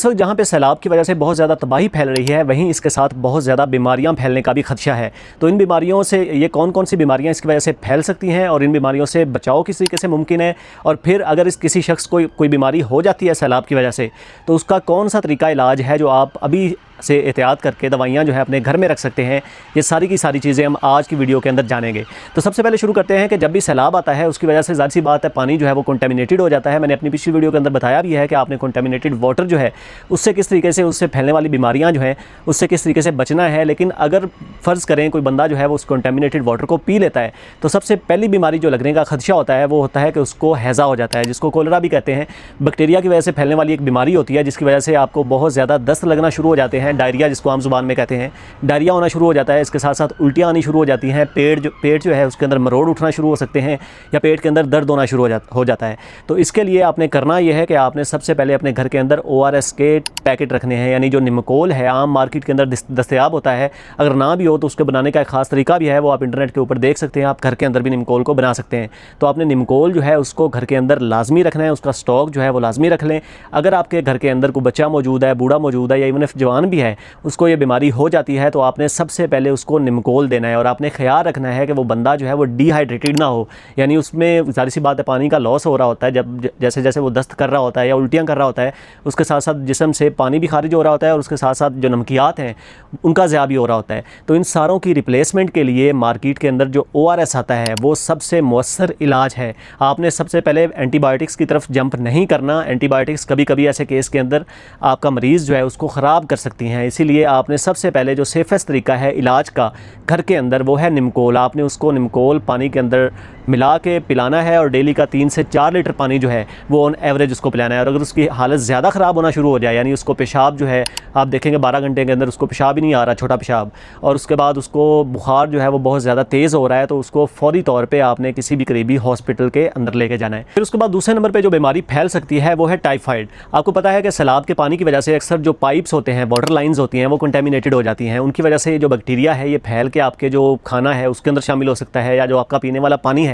इस वक्त जहाँ पे सैलाब की वजह से बहुत ज़्यादा तबाही फैल रही है, वहीं इसके साथ बहुत ज़्यादा बीमारियाँ फैलने का भी खदशा है। तो इन बीमारियों से ये कौन कौन सी बीमारियाँ इसकी वजह से फैल सकती हैं और इन बीमारियों से बचाव किस तरीके से मुमकिन है, और फिर अगर इस किसी शख्स को कोई बीमारी हो जाती है सैलाब की वजह से, तो उसका कौन सा तरीका इलाज है जो आप अभी से एहतियात करके दवाइयाँ जो है अपने घर में रख सकते हैं। ये सारी की सारी चीज़ें हम आज की वीडियो के अंदर जानेंगे। तो सबसे पहले शुरू करते हैं कि जब भी सैलाब आता है उसकी वजह से ज़ाहिर सी बात है पानी जो है वो कंटेमिनेटेड हो जाता है। मैंने अपनी पिछली वीडियो के अंदर बताया भी है कि आपने कंटेमिनेटेड वाटर जो है उससे किस तरीके से, उससे फैलने वाली बीमारियाँ जो हैं उससे किस तरीके से बचना है। लेकिन अगर फ़र्ज़ करें कोई बंदा जो है वो उस कंटेमिनेटेड वाटर को पी लेता है, तो सबसे पहली बीमारी जो लगने का खदशा होता है वो होता है कि उसको हैज़ा हो जाता है, जिसको कोलरा भी कहते हैं। बैक्टीरिया की वजह से फैलने वाली एक बीमारी होती है जिसकी वजह से आपको बहुत ज़्यादा दस्त लगना शुरू हो जाते हैं, डायरिया जिसको आम ज़ुबान में कहते हैं, डायरिया होना शुरू हो जाता है। इसके साथ साथ उल्टियाँ आनी शुरू हो जाती हैं, पेट जो है उसके अंदर मरोड़ उठना शुरू हो सकते हैं, या पेट के अंदर दर्द होना शुरू हो जाता है। तो इसके लिए आपने करना यह है कि आपने सबसे पहले अपने घर के अंदर ORS के पैकेट रखने हैं, यानी जो निमकोल है आम मार्केट के अंदर दस्तयाब होता है। अगर ना भी हो तो उसके बनाने का एक ख़ास तरीका भी है, वो आप इंटरनेट के ऊपर देख सकते हैं। आप घर के अंदर भी निमकोल को बना सकते हैं। तो आपने निमकोल जो है उसको घर के अंदर लाजमी रखना है, उसका स्टॉक जो है वो लाजमी रख लें। अगर आपके घर के अंदर कोई बच्चा मौजूद है, बूढ़ा मौजूद है, या इवन जवान भी है, उसको ये बीमारी हो जाती है, तो आपने सबसे पहले उसको निमकोल देना है। और आपने ख्याल रखना है कि वो बंदा जो है वो डिहाइड्रेटेड ना हो, यानी उसमें ज़ाहिर सी बात है पानी का लॉस हो रहा होता है। जब जैसे जैसे वो दस्त कर रहा होता है या उल्टियाँ कर रहा होता है, उसके साथ साथ जिस्म से पानी भी खारिज हो रहा होता है और उसके साथ साथ जो नमकियात हैं उनका ज़्यादा भी हो रहा होता है। तो इन सारों की रिप्लेसमेंट के लिए मार्केट के अंदर जो ORS आता है वो सबसे मौसर इलाज है। आपने सबसे पहले एंटीबायोटिक्स की तरफ जंप नहीं करना। एंटीबायोटिक्स कभी कभी ऐसे केस के अंदर आपका मरीज़ जो है उसको ख़राब कर सकती हैं। इसीलिए आपने सबसे पहले जो सेफेस्ट तरीका है इलाज का घर के अंदर वो है निमकोल। आपने उसको निमकोल पानी के अंदर मिला के पिलाना है और डेली का 3 से 4 लीटर पानी जो है वो ऑन एवरेज उसको पिलाना है। और अगर उसकी हालत ज़्यादा ख़राब होना शुरू हो जाए, यानी उसको पेशाब जो है आप देखेंगे 12 घंटे के अंदर उसको पेशाब ही नहीं आ रहा, छोटा पेशाब, और उसके बाद उसको बुखार जो है वो बहुत ज़्यादा तेज़ हो रहा है, तो उसको फ़ौरी तौर पे आपने किसी भी करीबी हॉस्पिटल के अंदर लेके जाना है। फिर उसके बाद दूसरे नंबर पे जो बीमारी फैल सकती है वो है टाइफाइड। आपको पता है कि सैलाब के पानी की वजह से अक्सर जो पाइप्स होते हैं, वाटर लाइन्स होती हैं, वो कंटेमिनेटेड हो जाती हैं। उनकी वजह से जो बैक्टीरिया है ये फैल के आपके जो खाना है उसके अंदर शामिल हो सकता है, या जो आपका पीने वाला पानी है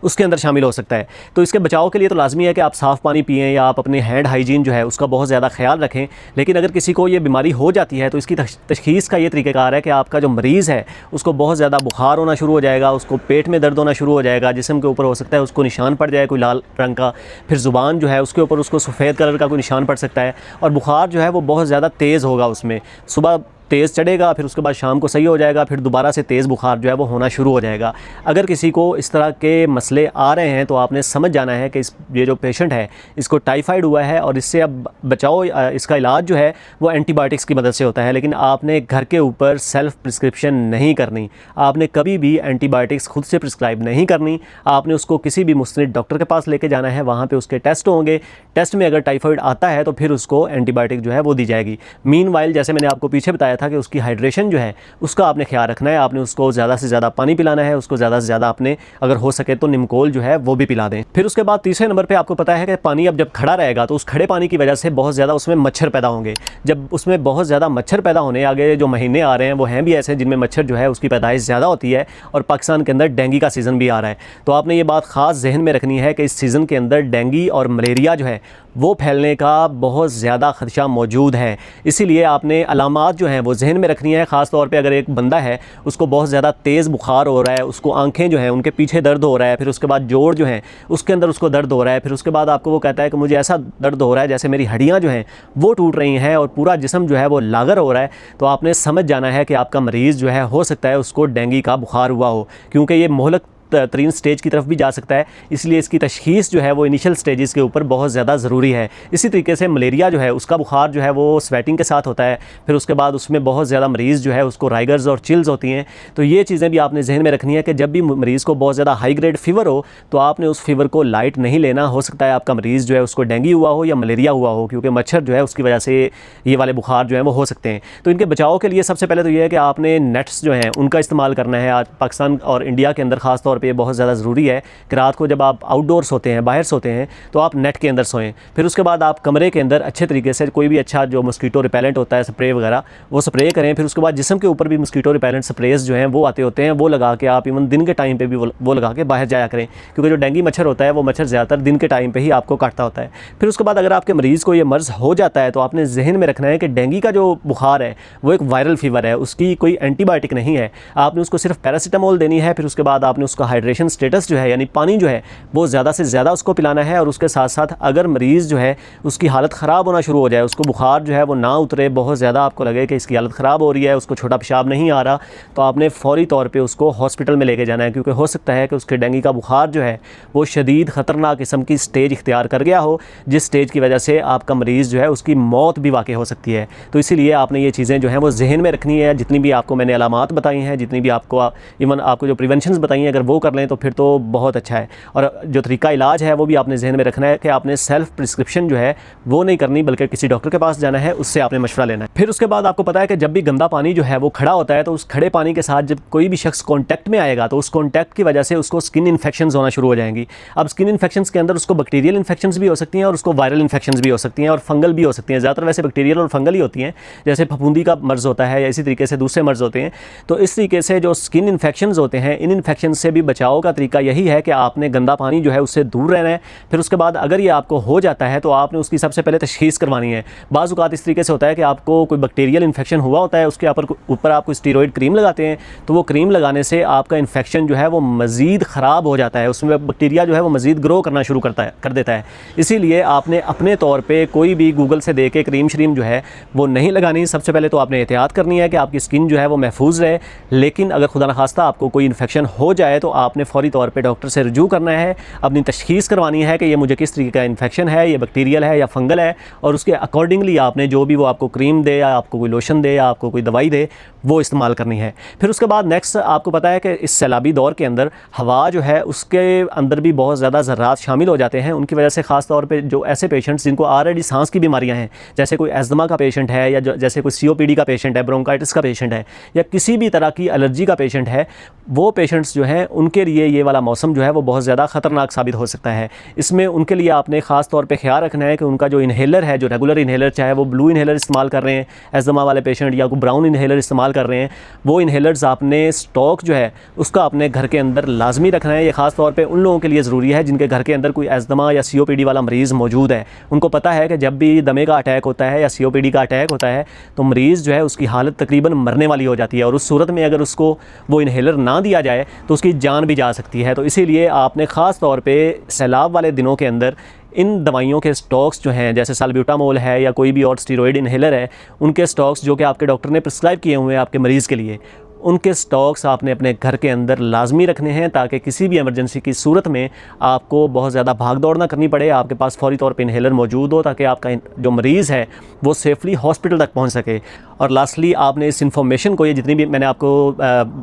उसके अंदर शामिल हो सकता है। तो इसके बचाव के लिए तो लाजमी है कि आप साफ़ पानी पिएँ या आप अपने हैंड हाइजीन जो है उसका बहुत ज़्यादा ख्याल रखें। लेकिन अगर किसी को ये बीमारी हो जाती है तो इसकी तशख़ीस का ये तरीक़ाकार है कि आपका जो मरीज़ है उसको बहुत ज़्यादा बुखार होना शुरू हो जाएगा, उसको पेट में दर्द होना शुरू हो जाएगा, जिस्म के ऊपर हो सकता है उसको निशान पड़ जाए कोई लाल रंग का, फिर ज़ुबान जो है उसके ऊपर उसको सफ़ेद कलर का कोई निशान पड़ सकता है, और बुखार जो है वो बहुत ज़्यादा तेज़ होगा, उसमें सुबह तेज़ चढ़ेगा, फिर उसके बाद शाम को सही हो जाएगा, फिर दोबारा से तेज़ बुखार जो है वो होना शुरू हो जाएगा। अगर किसी को इस तरह के मसले आ रहे हैं तो आपने समझ जाना है कि ये जो पेशेंट है इसको टाइफाइड हुआ है, और इससे अब बचाओ, इसका इलाज जो है वो एंटीबायोटिक्स की मदद से होता है। लेकिन आपने घर के ऊपर सेल्फ़ प्रिस्क्रिप्शन नहीं करनी, आपने कभी भी एंटीबायोटिक्स खुद से प्रिस्क्राइब नहीं करनी। आपने उसको किसी भी मुस्तनिद डॉक्टर के पास लेके जाना है, वहाँ पर उसके टेस्ट होंगे, टेस्ट में अगर टाइफाइड आता है तो फिर उसको एंटीबायोटिक जो है वो दी जाएगी। मीनवाइल जैसे मैंने आपको पीछे बताया था कि उसकी हाइड्रेशन जो है उसका आपने ख्याल रखना है। आपने उसको ज़्यादा से ज़्यादा पानी पिलाना है, उसको ज़्यादा से ज़्यादा आपने अगर हो सके तो निमकोल जो है वो भी पिला दें। फिर उसके बाद तीसरे नंबर पे आपको पता है कि पानी अब जब खड़ा रहेगा तो उस खड़े पानी की वजह से बहुत ज़्यादा उसमें मच्छर पैदा होंगे। जब उसमें बहुत ज़्यादा मच्छर पैदा होने आगे जो महीने आ रहे हैं वो हैं भी ऐसे जिनमें मच्छर जो है उसकी पैदाइश ज़्यादा होती है, और पाकिस्तान के अंदर डेंगू का सीज़न भी आ रहा है। तो आपने ये बात ख़ास जहन में रखनी है कि इस सीज़न के अंदर डेंगू और मलेरिया जो है वो फैलने का बहुत ज़्यादा ख़दशा मौजूद है। इसीलिए आपने अलामात जो हैं वो जहन में रखनी है। ख़ास तौर पे अगर एक बंदा है उसको बहुत ज़्यादा तेज़ बुखार हो रहा है, उसको आंखें जो हैं उनके पीछे दर्द हो रहा है, फिर उसके बाद जोड़ जो हैं उसके अंदर उसको दर्द हो रहा है, फिर उसके बाद आपको वो कहता है कि मुझे ऐसा दर्द हो रहा है जैसे मेरी हड्डियाँ जो हैं वो टूट रही हैं और पूरा जिस्म जो है वो लागर हो रहा है, तो आपने समझ जाना है कि आपका मरीज़ जो है हो सकता है उसको डेंगू का बुखार हुआ हो, क्योंकि ये मोहलक तरीन स्टेज की तरफ भी जा सकता है। इसलिए इसकी तशख़ीस जो है वो इनिशियल स्टेजेस के ऊपर बहुत ज़्यादा ज़रूरी है। इसी तरीके से मलेरिया जो है उसका बुखार जो है वो स्वेटिंग के साथ होता है, फिर उसके बाद उसमें बहुत ज़्यादा मरीज़ जो है उसको राइगर्स और चिल्स होती हैं। तो ये चीज़ें भी आपने जहन में रखनी है कि जब भी मरीज़ को बहुत ज़्यादा हाई ग्रेड फ़ीवर हो तो आपने उस फीवर को लाइट नहीं लेना। हो सकता है आपका मरीज़ जो है उसको डेंगू हुआ हो या मलेरिया हुआ हो, क्योंकि मच्छर जो है उसकी वजह से ये वाले बुखार जो है वो हो सकते हैं। तो इनके बचाव के लिए सबसे पहले तो ये है कि आपने नेट्स जो हैं उनका इस्तेमाल करना है। आज पाकिस्तान और इंडिया के अंदर ख़ास तौर तौर पे बहुत ज़्यादा ज़रूरी है कि रात को जब आप आउटडोर सोते हैं, बाहर सोते हैं, तो आप नेट के अंदर सोएं। फिर उसके बाद आप कमरे के अंदर अच्छे तरीके से कोई भी अच्छा जो मस्कीटो रिपेलेंट होता है, स्प्रे वगैरह, वो स्प्रे करें। फिर उसके बाद जिस्म के ऊपर भी मस्कीटो रिपेलेंट स्प्रेज जो हैं वो आते होते हैं, वो लगा के आप इवन दिन के टाइम पर भी वो लगा के बाहर जाया करें, क्योंकि जो डेंगू मच्छर होता है वो मच्छर ज़्यादातर दिन के टाइम पर ही आपको काटता होता है। फिर उसके बाद अगर आपके मरीज़ को ये मर्ज़ हो जाता है तो आपने जहन में रखना है कि डेंगू का जो बुखार है वो एक वायरल फीवर है, उसकी कोई एंटीबायोटिक नहीं है। आपने उसको सिर्फ पैरासीटामोल देनी है। फिर उसके बाद आपने उसका हाइड्रेशन स्टेटस जो है, यानी पानी जो है वो ज़्यादा से ज़्यादा उसको पिलाना है। और उसके साथ साथ अगर मरीज़ जो है उसकी हालत ख़राब होना शुरू हो जाए, उसको बुखार जो है वो ना उतरे, बहुत ज़्यादा आपको लगे कि इसकी हालत ख़राब हो रही है, उसको छोटा पेशाब नहीं आ रहा, तो आपने फ़ौरी तौर पर उसको हॉस्पिटल में लेके जाना है, क्योंकि हो सकता है कि उसके डेंगू का बुखार जो है वो शदीद ख़तरनाक किस्म की स्टेज इख्तियार कर गया हो, जिस स्टेज की वजह से आपका मरीज़ जो है उसकी मौत भी वाक़ई हो सकती है। तो इसीलिए आपने ये चीज़ें जो हैं वो जहन में रखनी है। जितनी भी आपको मैंने अलामात बताई हैं, जितनी भी आपको इवन आपको जो प्रिवेंशंस बताई हैं, अगर वो कर लें तो फिर तो बहुत अच्छा है। और जो तरीका इलाज है वो भी आपने जहन में रखना है कि आपने सेल्फ प्रिस्क्रिप्शन जो है वो नहीं करनी, बल्कि किसी डॉक्टर के पास जाना है, उससे आपने मशवरा लेना है। फिर उसके बाद आपको पता है कि जब भी गंदा पानी जो है वो खड़ा होता है, तो उस खड़े पानी के साथ जब कोई भी शख्स कॉन्टैक्ट में आएगा तो उस कॉन्टैक्ट की वजह से उसको स्किन इन्फेक्शंस होना शुरू हो जाएंगी। अब स्किन इन्फेक्शंस के अंदर उसको बैक्टीरियल इन्फेक्शंस भी हो सकती हैं और उसको वायरल इन्फेक्शंस भी हो सकती हैं और फंगल भी हो सकती हैं। ज़्यादातर वैसे बैक्टीरियल और फंगल ही होती हैं, जैसे फफूंदी का मर्ज़ होता है या इसी तरीके से दूसरे मर्ज़ होते हैं। तो इस तरीके से जो स्किन इन्फेक्शंस होते हैं, इन इन्फेक्शन से भी बचाव का तरीका यही है कि आपने गंदा पानी जो है उससे दूर रहना है। फिर उसके बाद अगर ये आपको हो जाता है तो आपने उसकी सबसे पहले तशख़ीस करवानी है। बाज़ औक़ात इस तरीके से होता है कि आपको कोई बैक्टीरियल इन्फेक्शन हुआ होता है, उसके ऊपर आप कोई स्टीरॉयड क्रीम लगाते हैं, तो वो क्रीम लगाने से आपका इन्फेक्शन जो है वो मज़ीद ख़राब हो जाता है, उसमें बैक्टीरिया जो है वो मज़ीद ग्रो करना शुरू कर देता है। इसीलिए आपने अपने तौर पे कोई भी गूगल से दे के क्रीम श्रीम जो है वो नहीं लगानी। सबसे पहले तो आपने एहतियात करनी है कि आपकी स्किन जो है वो महफूज रहे। लेकिन अगर खुदा न खास्ता आपको कोई इन्फेक्शन हो जाए तो आपने फ़ौरी तौर पे डॉक्टर से रुजू करना है, अपनी तशख़ीस करवानी है कि ये मुझे किस तरीके का इन्फेक्शन है, ये बैक्टीरियल है या फंगल है, और उसके अकॉर्डिंगली आपने जो भी वो आपको क्रीम दे या आपको कोई लोशन दे या आपको कोई दवाई दे वो इस्तेमाल करनी है। फिर उसके बाद नेक्स्ट आपको पता है कि इस सैलाबी दौर के अंदर हवा जो है उसके अंदर भी बहुत ज़्यादा ज़र्रात शामिल हो जाते हैं। उनकी वजह से ख़ास तौर पे जो ऐसे पेशेंट्स जिनको ऑलरेडी सांस की बीमारियां हैं, जैसे कोई एज़मा का पेशेंट है या जैसे कोई COPD का पेशेंट है, ब्रोंकाइटिस का पेशेंट है या किसी भी तरह की एलर्जी का पेशेंट है, वो पेशेंट्स जो हैं उनके लिए ये वाला मौसम जो है वो बहुत ज़्यादा ख़तरनाक साबित हो सकता है। इसमें उनके लिए आपने ख़ास तौर पे ख्याल रखना है कि उनका जो इन्हेलर है, जो रेगुलर इन्हेलर, चाहे वो ब्लू इन्हेलर इस्तेमाल कर रहे हैं एज़मा वाले पेशेंट या कोई ब्राउन इन्हेलर इस्तेमाल कर रहे हैं, वो इन्हेलर्स आपने स्टॉक जो है उसका अपने घर के अंदर लाजमी रखना है। ये ख़ास तौर पे उन लोगों के लिए ज़रूरी है जिनके घर के अंदर कोई एज़मा या COPD वाला मरीज़ मौजूद है। उनको पता है कि जब भी दमे का अटैक होता है या COPD का अटैक होता है तो मरीज़ जो है उसकी हालत तकरीबन मरने वाली हो जाती है, और उस सूरत में अगर उसको वो इन्हेलर ना दिया जाए तो उसकी जान भी जा सकती है। तो इसीलिए आपने ख़ास तौर पे सैलाब वाले दिनों के अंदर इन दवाइयों के स्टॉक्स जो हैं, जैसे साल्ब्यूटामोल है या कोई भी और स्टीरॉयड इन्हेलर है, उनके स्टॉक्स जो कि आपके डॉक्टर ने प्रिस्क्राइब किए हुए हैं आपके मरीज़ के लिए, उनके स्टॉक्स आपने अपने घर के अंदर लाजमी रखने हैं ताकि किसी भी इमरजेंसी की सूरत में आपको बहुत ज़्यादा भाग दौड़ ना करनी पड़े, आपके पास फौरी तौर पे इन्हेलर मौजूद हो ताकि आपका जो मरीज़ है वो सेफली हॉस्पिटल तक पहुंच सके। और लास्टली आपने इस इन्फॉर्मेशन को, ये जितनी भी मैंने आपको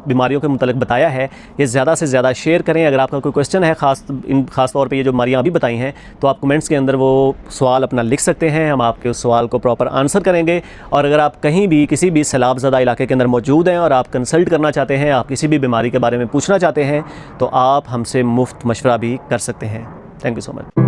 बीमारियों के मुतालिक बताया है, ये ज़्यादा से ज़्यादा शेयर करें। अगर आपका कोई क्वेश्चन है ख़ास तौर पर ये जो बीमारियाँ अभी बताई हैं, तो आप कमेंट्स के अंदर वो सवाल अपना लिख सकते हैं, हम आपके उस सवाल को प्रॉपर आंसर करेंगे। और अगर आप कहीं भी किसी भी सैलाबज़दा इलाके के अंदर मौजूद हैं और आप कंसल्ट करना चाहते हैं, आप किसी भी बीमारी के बारे में पूछना चाहते हैं, तो आप हमसे मुफ्त मशवरा भी कर सकते हैं। Thank you so much.